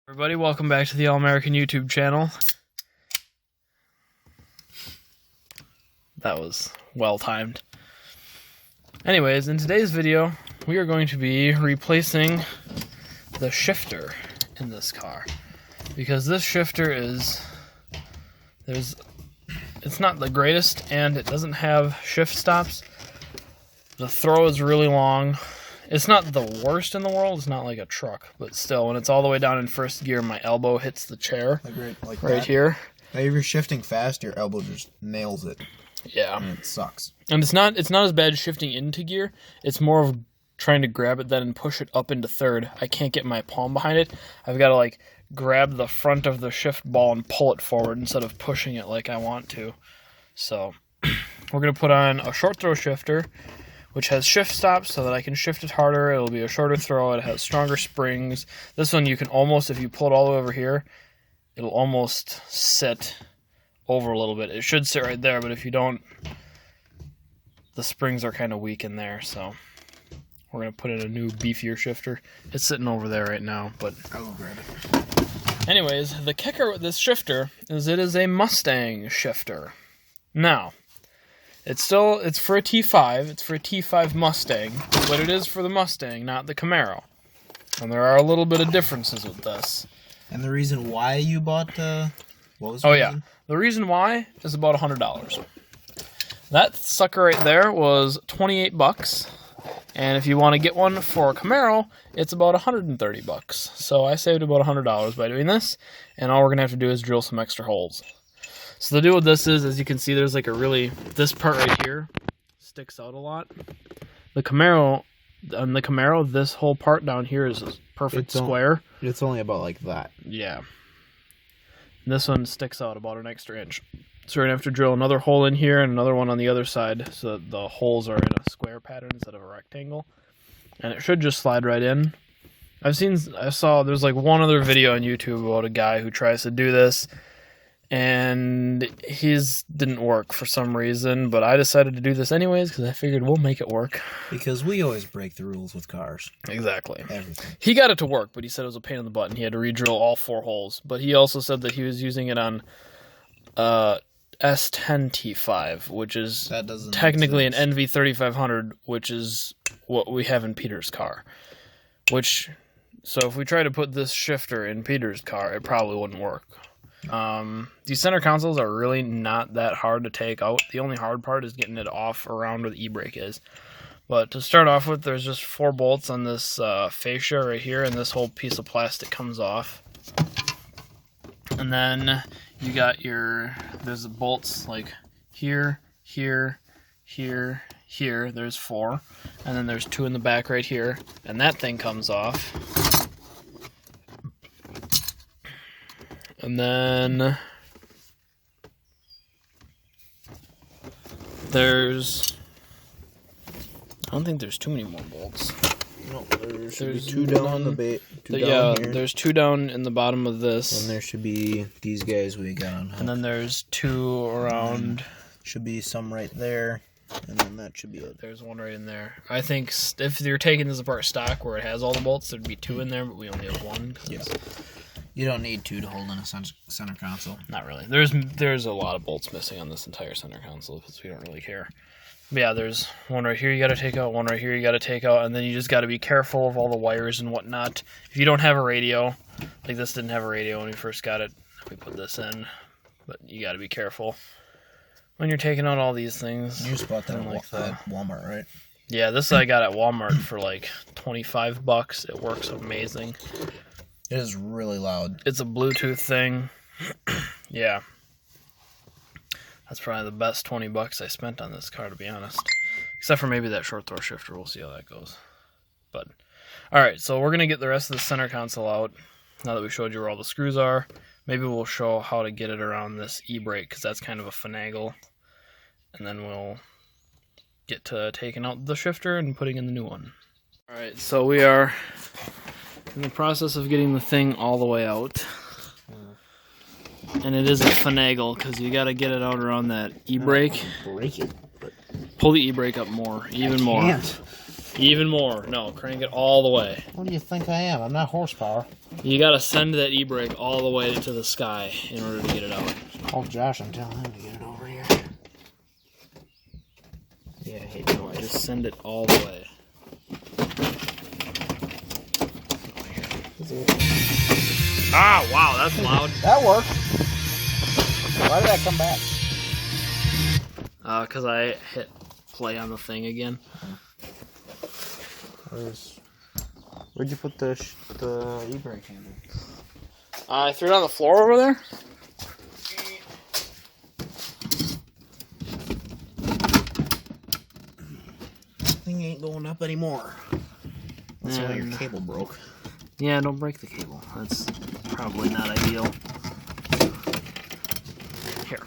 Everybody, welcome back to the All-American YouTube channel. That was well-timed. Anyways, in today's video, we are going to be replacing the shifter in this car. Because this shifter it's not the greatest, and it doesn't have shift stops. The throw is really long. It's not the worst in the world. It's not like a truck, but still, when it's all the way down in first gear, my elbow hits the chair right here. Now, if you're shifting fast, your elbow just nails it. Yeah, and it sucks. And it's not as bad shifting into gear. It's more of trying to grab it then and push it up into third. I can't get my palm behind it. I've got to like grab the front of the shift ball and pull it forward instead of pushing it like I want to. So we're gonna put on a short throw shifter, which has shift stops so that I can shift it harder. It'll be a shorter throw. It has stronger springs. This one you can almost, if you pull it all the way over here, it'll almost sit over a little bit. It should sit right there, but if you don't, the springs are kind of weak in there. So we're going to put in a new beefier shifter. It's sitting over there right now, but I will grab it. Anyways, the kicker with this shifter is it is a Mustang shifter. Now, it's for a T5. It's for a T5 Mustang, but it is for the Mustang, not the Camaro. And there are a little bit of differences with this. And the reason why you bought what was the reason? Yeah, the reason why is about $100. That sucker right there was $28, and if you want to get one for a Camaro, it's about $130. So I saved about $100 by doing this, and all we're gonna have to do is drill some extra holes. So the deal with this is, as you can see, there's like this part right here sticks out a lot. On the Camaro, this whole part down here is a perfect square. It's only about like that. Yeah. And this one sticks out about an extra inch. So we're going to have to drill another hole in here and another one on the other side so that the holes are in a square pattern instead of a rectangle. And it should just slide right in. I saw there's like one other video on YouTube about a guy who tries to do this, and his didn't work for some reason, but I decided to do this anyways because I figured we'll make it work. Because we always break the rules with cars. Exactly. Everything. He got it to work, but he said it was a pain in the butt and he had to re-drill all 4 holes. But he also said that he was using it on S10 T5, which is technically an NV 3500, which is what we have in Peter's car. So if we try to put this shifter in Peter's car, it probably wouldn't work. These center consoles are really not that hard to take out. The only hard part is getting it off around where the e-brake is. But to start off with, there's just 4 bolts on this fascia right here, and this whole piece of plastic comes off. And then you got there's the bolts like here, here, here, here. There's 4. And then there's 2 in the back right here, and that thing comes off. And then I don't think there's too many more bolts. No, there should be 2 down here. There's 2 down in the bottom of this. And there should be these guys we got on hook. And then there's 2 around. Should be some right there. And then that should be it. There's 1 right in there. I think if you're taking this apart stock where it has all the bolts, there'd be 2 in there, but we only have 1. Yeah. You don't need 2 to hold in a center console. Not really. There's a lot of bolts missing on this entire center console because we don't really care. But yeah, there's 1 right here you got to take out, 1 right here you got to take out, and then you just got to be careful of all the wires and whatnot. If you don't have a radio, like this didn't have a radio when we first got it, we put this in, but you got to be careful when you're taking out all these things. You just bought that at Walmart, right? Yeah, this I got at Walmart for like $25. It works amazing. It is really loud. It's a Bluetooth thing. Yeah. That's probably the best $20 I spent on this car, to be honest. Except for maybe that short throw shifter. We'll see how that goes. But, alright, so we're going to get the rest of the center console out. Now that we showed you where all the screws are, maybe we'll show how to get it around this e-brake, because that's kind of a finagle. And then we'll get to taking out the shifter and putting in the new one. Alright, so we are in the process of getting the thing all the way out. And it is a finagle because you got to get it out around that e-brake. Break it. Pull the e-brake up more, even more. Can't. Even more. No, crank it all the way. What do you think I am? I'm not horsepower. You gotta send that e-brake all the way to the sky in order to get it out. Call Josh and tell him to get it over here. Yeah, hey, no, just send it all the way. Ah, wow, that's loud. That worked. Why did that come back? Because I hit play on the thing again. Where'd you put the e-brake handle? I threw it on the floor over there. Thing ain't going up anymore. That's why your cable broke. Yeah, don't break the cable. That's probably not ideal. Here.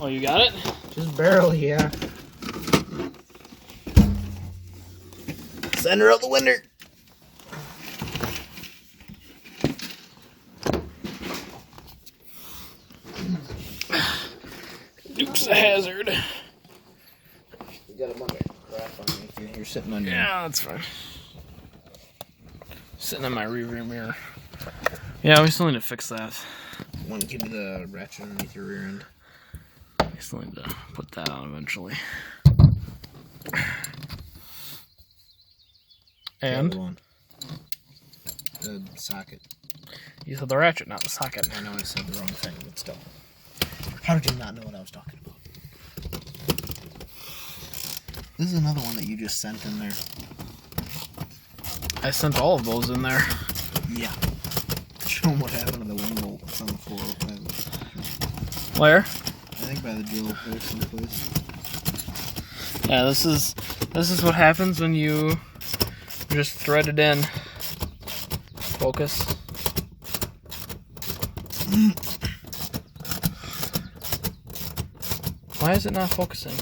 Oh, you got it? Just barely, yeah. Send her out the window. Duke's a hazard. You got a bunch of crap on me. You're sitting on your... Yeah, that's fine. Sitting in my rearview mirror. Yeah, we still need to fix that. Want to give you the ratchet underneath your rear end? We still need to put that on eventually. And? The socket. You said the ratchet, not the socket. I know I said the wrong thing, but still. How did you not know what I was talking about? This is another one that you just sent in there. I sent all of those in there. Yeah. Show them what happened to the one bolt that's on the floor. Where? I think by the drill place someplace. Yeah, this is what happens when you just thread it in. Focus. Why is it not focusing?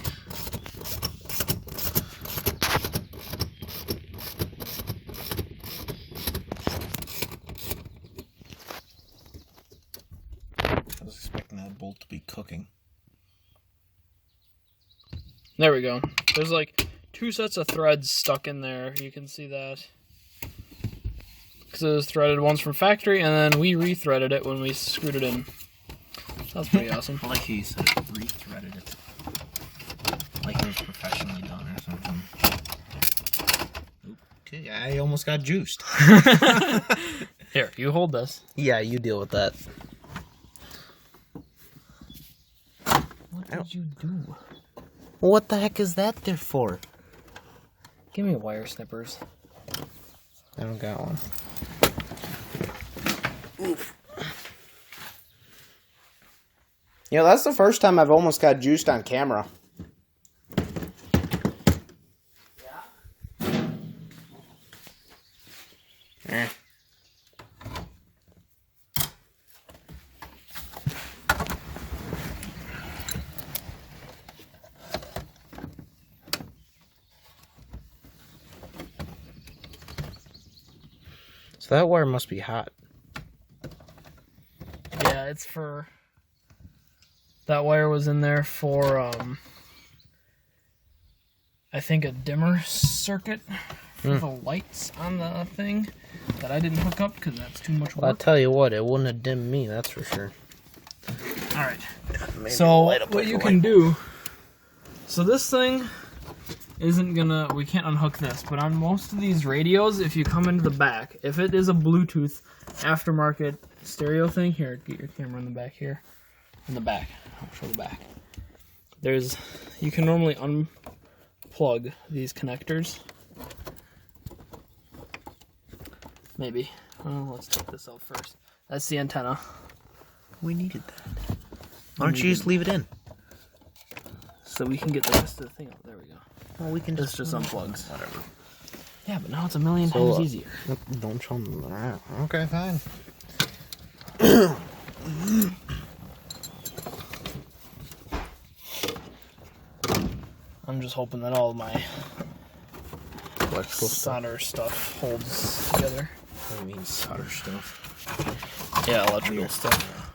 I was expecting that bolt to be cooking. There we go. There's like 2 sets of threads stuck in there. You can see that. Because it was threaded once from factory, and then we rethreaded it when we screwed it in. So that's pretty awesome. I like how you said it, rethreaded it. Like it was professionally done or something. Okay, I almost got juiced. Here, you hold this. Yeah, you deal with that. What did you do? What the heck is that there for? Give me wire snippers. I don't got one. Oof. You know, that's the first time I've almost got juiced on camera. Yeah. So that wire must be hot. Yeah, it's for... That wire was in there for, I think a dimmer circuit for the lights on the thing that I didn't hook up because that's too much work. Well, I'll tell you what, it wouldn't have dimmed me, that's for sure. Alright, so what you can do... So this thing isn't gonna... We can't unhook this, but on most of these radios, if you come into the back, if it is a Bluetooth aftermarket stereo thing, here, get your camera in the back here. In the back. I'll show the back. There's... You can normally unplug these connectors. Maybe. Oh, let's take this out first. That's the antenna. We needed that. Why don't you just leave it in? So we can get the rest of the thing out. There we go. Well, we can This just unplugs. Whatever. Yeah, but now it's a million times easier. Don't show them that. Okay, fine. I'm just hoping that all of my Electrical solder stuff holds together. What do you mean solder stuff? Yeah, electrical stuff.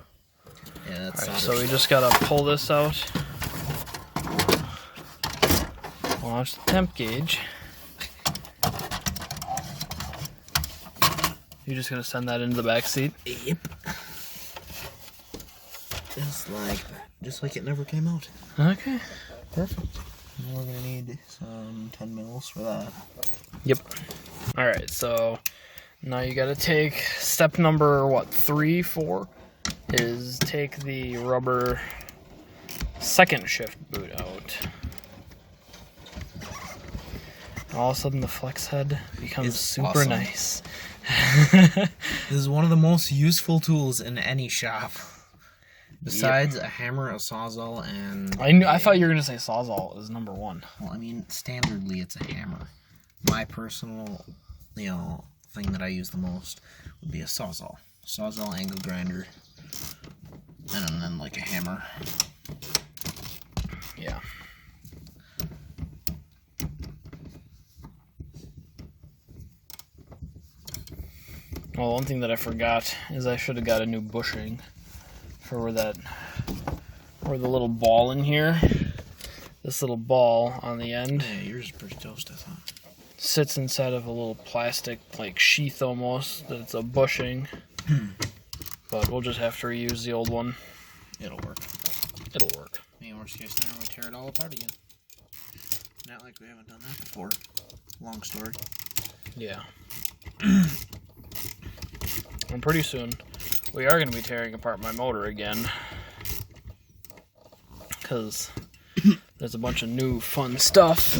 Yeah, that's Alright, solder so we just gotta pull this out. Watch the temp gauge. You're just gonna send that into the back seat? Yep. Just like it never came out. Okay, perfect. And we're gonna need some 10 mils for that. Yep. Alright, so now you gotta take step number 3, 4 is take the rubber second shift boot out. All of a sudden the flex head becomes It's super awesome. nice. This is one of the most useful tools in any shop. Besides a hammer, a sawzall, and... I thought you were going to say sawzall is number 1. Well, I mean, standardly it's a hammer. My personal, thing that I use the most would be a sawzall. Sawzall, angle grinder, and then like a hammer. Yeah. Well, one thing that I forgot is I should have got a new bushing for where the little ball in here, this little ball on the end. Yeah, yours is pretty toast, I thought. Sits inside of a little plastic, like, sheath almost, that's a bushing. But we'll just have to reuse the old one. It'll work. It'll work. Maybe worst case scenario, we tear it all apart again. Not like we haven't done that before. Long story. Yeah. And pretty soon, we are going to be tearing apart my motor again. Because there's a bunch of new fun stuff,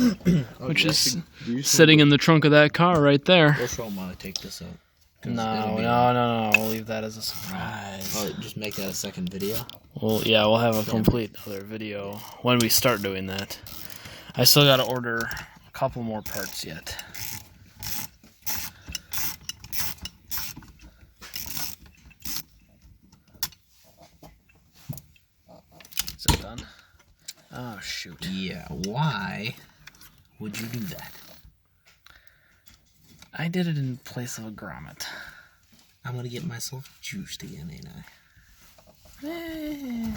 which is sitting in the trunk of that car right there. We'll show them how to take this out. No. We'll leave that as a surprise. Oh, just make that a second video? Well, yeah, we'll have a complete other video when we start doing that. I still got to order a couple more parts yet. Is it done? Oh, shoot. Yeah, why would you do that? I did it in place of a grommet. I'm gonna get myself juiced again, ain't I? I'm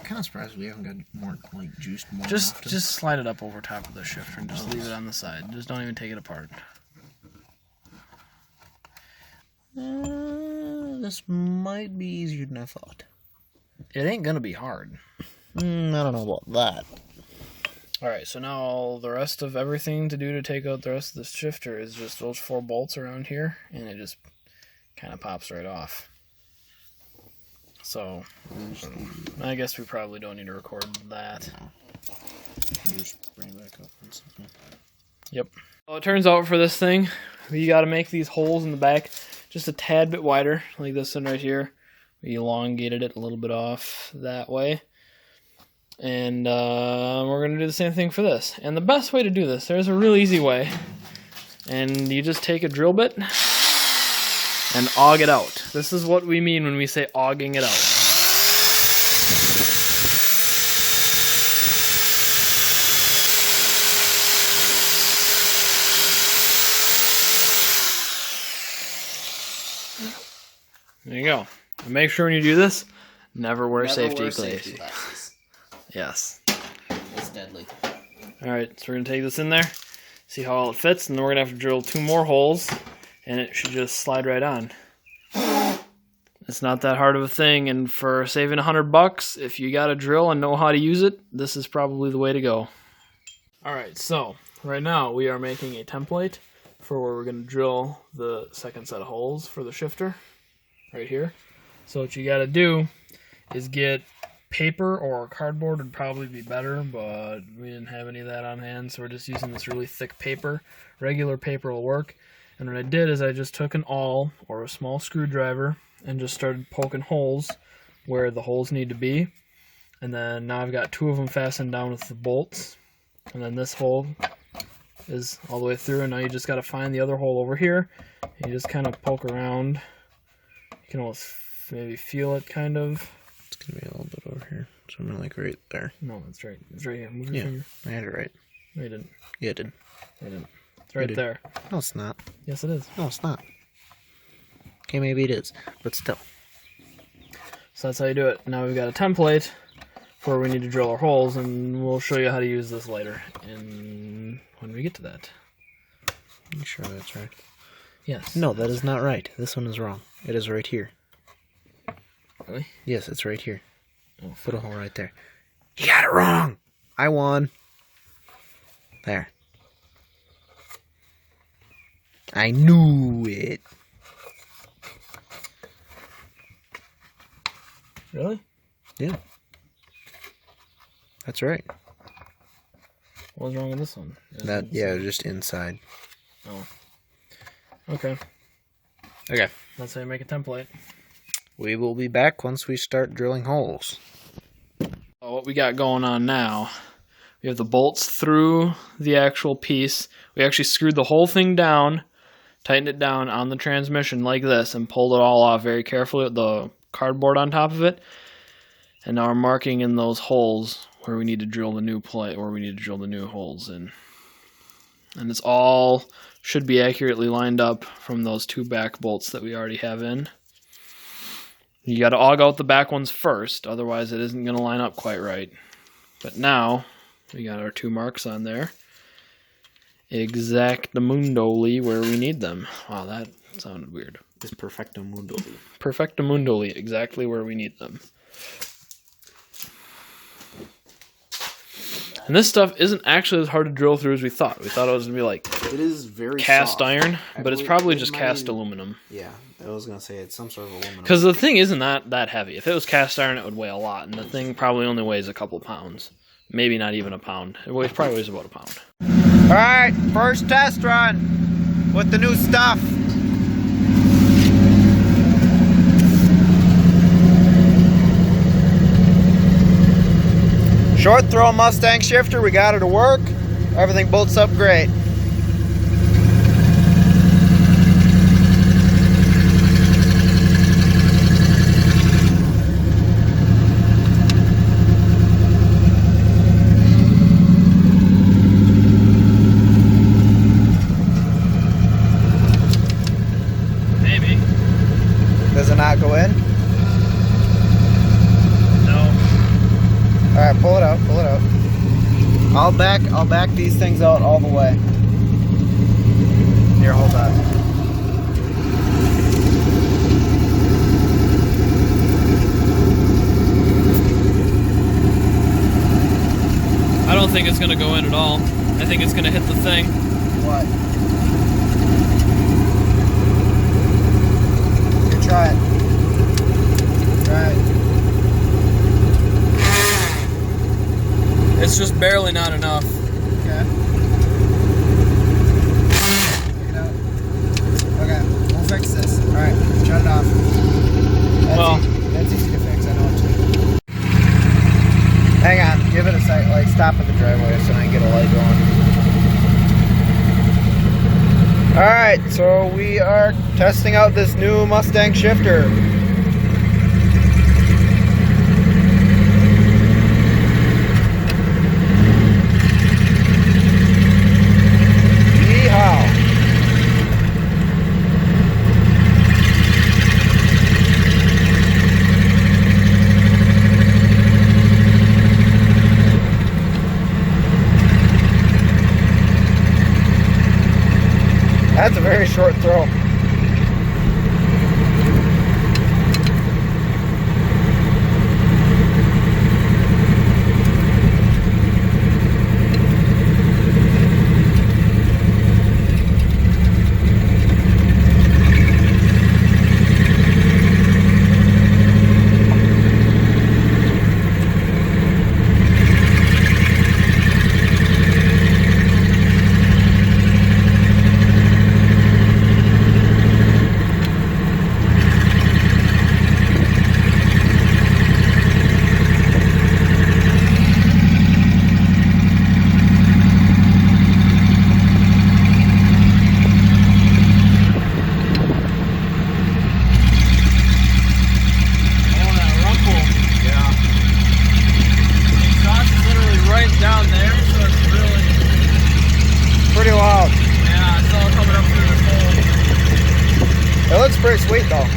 kind of surprised we haven't got more, like, juiced more Just often. just slide it up over top of the shifter and just leave it on the side. Just don't even take it apart. This might be easier than I thought. It ain't gonna be hard. I don't know about that. Alright, so now all the rest of everything to do to take out the rest of the shifter is just those 4 bolts around here, and it just kind of pops right off. So, I guess we probably don't need to record that. We'll just bring it back up and something. Yep. Well, it turns out for this thing, you got to make these holes in the back just a tad bit wider, like this one right here. We elongated it a little bit off that way. And we're going to do the same thing for this. And the best way to do this, there's a real easy way. And you just take a drill bit and aug it out. This is what we mean when we say auging it out. There you go. And make sure when you do this, never wear safety glasses. Yes. It's deadly. Alright, so we're going to take this in there, see how all it fits, and then we're going to have to drill 2 more holes, and it should just slide right on. It's not that hard of a thing, and for saving $100, if you got a drill and know how to use it, this is probably the way to go. Alright, so right now we are making a template for where we're going to drill the second set of holes for the shifter, right here. So what you got to do is get paper or cardboard would probably be better, but we didn't have any of that on hand, so we're just using this really thick paper. Regular paper will work. And what I did is I just took an awl or a small screwdriver and just started poking holes where the holes need to be. And then now I've got 2 of them fastened down with the bolts. And then this hole is all the way through, and now you just got to find the other hole over here. And you just kind of poke around. You can almost maybe feel it, kind of. It's gonna be a little bit over here. Something like right there. No, that's right. It's right here. Move your finger. I had it right. No, you didn't. Yeah, it did. I didn't. It's right there. No, it's not. Yes, it is. No, it's not. Okay, maybe it is, but still. So that's how you do it. Now we've got a template where we need to drill our holes, and we'll show you how to use this later and when we get to that. Are you sure that's right? Yes. No, that is not right. This one is wrong. It is right here. Really? Yes, it's right here. Oh, put a hole right there. You got it wrong! I won. There. I knew it. Really? Yeah. That's right. What's wrong with this one? Yeah, just inside. Oh. Okay. Okay. That's how you make a template. We will be back once we start drilling holes. What we got going on now, we have the bolts through the actual piece. We actually screwed the whole thing down, tightened it down on the transmission like this, and pulled it all off very carefully with the cardboard on top of it. And now we're marking in those holes where we need to drill the new plate, where we need to drill the new holes in. And it's all should be accurately lined up from those 2 back bolts that we already have in. You got to aug out the back ones first, otherwise it isn't going to line up quite right. But now we got our 2 marks on there, exactamundoli where we need them. Wow, that sounded weird. It's perfectamundoli. Perfectamundoli, exactly where we need them. And this stuff isn't actually as hard to drill through as we thought. We thought it was going to be like it is very cast soft. Iron, but it's probably just cast aluminum. Yeah, I was going to say it's some sort of aluminum. Because the thing isn't that heavy. If it was cast iron, it would weigh a lot, and the thing probably only weighs a couple pounds. Maybe not even a pound. It probably weighs about a pound. Alright, first test run with the new stuff. Short throw Mustang shifter, we got it to work. Everything bolts up great. Maybe. Does it not go in? Alright, pull it out, pull it out. I'll back these things out all the way. Here, hold on. I don't think it's going to go in at all. I think it's going to hit the thing. What? Here, try it. Try it. It's just barely not enough. Okay. Take it out. Okay, we'll fix this. Alright, shut it off. That's easy to fix, I know it too. Hang on, give it a sec, like stop at the driveway so I can get a light going. Alright, so we are testing out this new Mustang shifter. That's a very short throw. It looks pretty sweet though.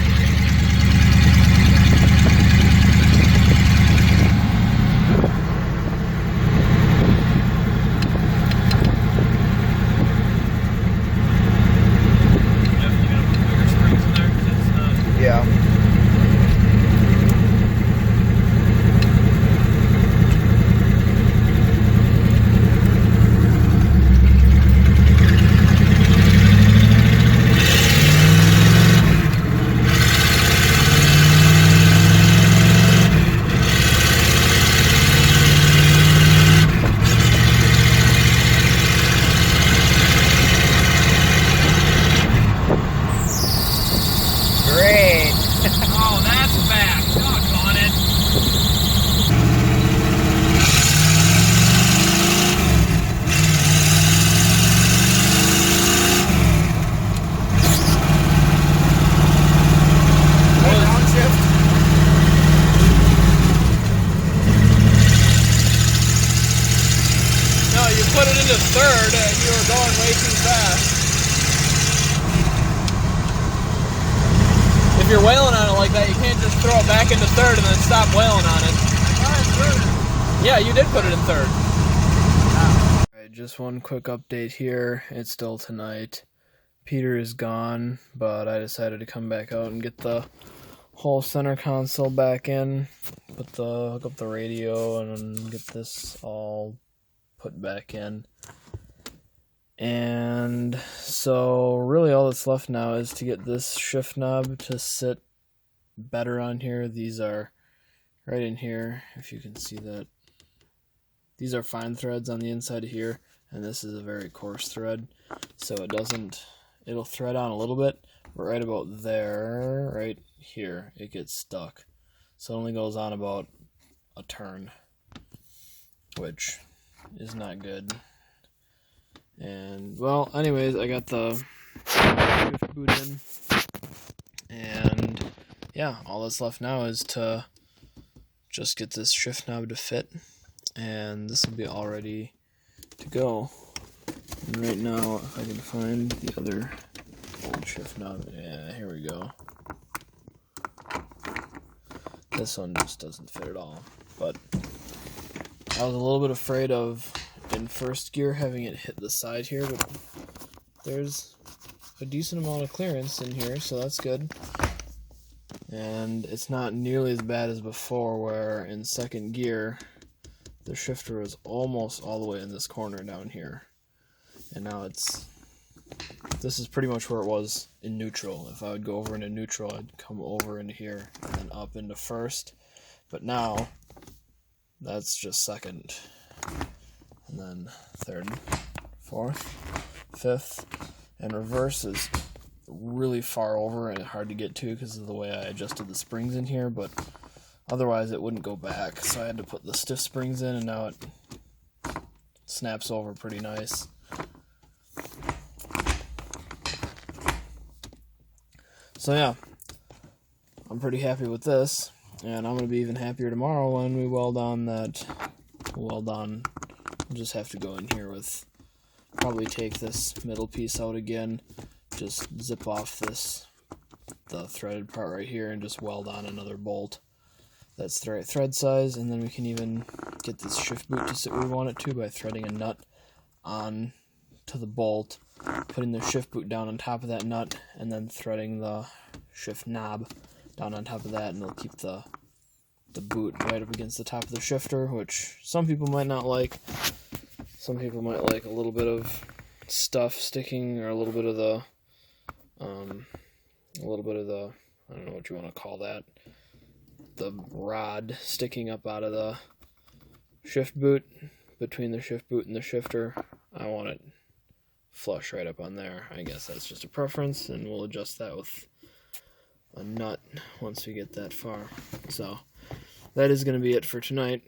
yeah. Oh, that's back. Doggone it. Downshift. No, you put it into third and you were going way too fast. If you're wailing on it like that, you can't just throw it back into third and then stop wailing on it. Yeah, you did put it in third. Alright, just one quick update here. It's still tonight. Peter is gone, but I decided to come back out and get the whole center console back in. Hook up the radio and get this all put back in. And so really all that's left now is to get this shift knob to sit better on here. These are right in here, if you can see that. These are fine threads on the inside of here, and this is a very coarse thread, so it'll thread on a little bit, but right about there, right here, it gets stuck. So it only goes on about a turn, which is not good. And, well, anyways, I got the shift boot in, and yeah, all that's left now is to just get this shift knob to fit, and this will be all ready to go. And right now, if I can find the other old shift knob, yeah, here we go. This one just doesn't fit at all, but I was a little bit afraid of in first gear having it hit the side here, but there's a decent amount of clearance in here, so that's good. And it's not nearly as bad as before, where in second gear the shifter was almost all the way in this corner down here, and now this is pretty much where it was in neutral. If I would go over into neutral, I'd come over into here and then up into first, but now that's just second, and then third, fourth, fifth, and reverse is really far over and hard to get to because of the way I adjusted the springs in here, but otherwise it wouldn't go back, so I had to put the stiff springs in, and now it snaps over pretty nice. So yeah, I'm pretty happy with this, and I'm going to be even happier tomorrow when we weld on that weld on. I'll just have to go in here with, probably take this middle piece out again, just zip off the threaded part right here, and just weld on another bolt that's the right thread size, and then we can even get this shift boot to sit where we want it to by threading a nut on to the bolt, putting the shift boot down on top of that nut, and then threading the shift knob down on top of that, and it'll keep the boot right up against the top of the shifter, which some people might not like. Some people might like a little bit of stuff sticking, or a little bit of the I don't know what you want to call that, the rod sticking up out of the shift boot, between the shift boot and the shifter. I want it flush right up on there. I guess that's just a preference, and we'll adjust that with a nut once we get that far. So that is going to be it for tonight.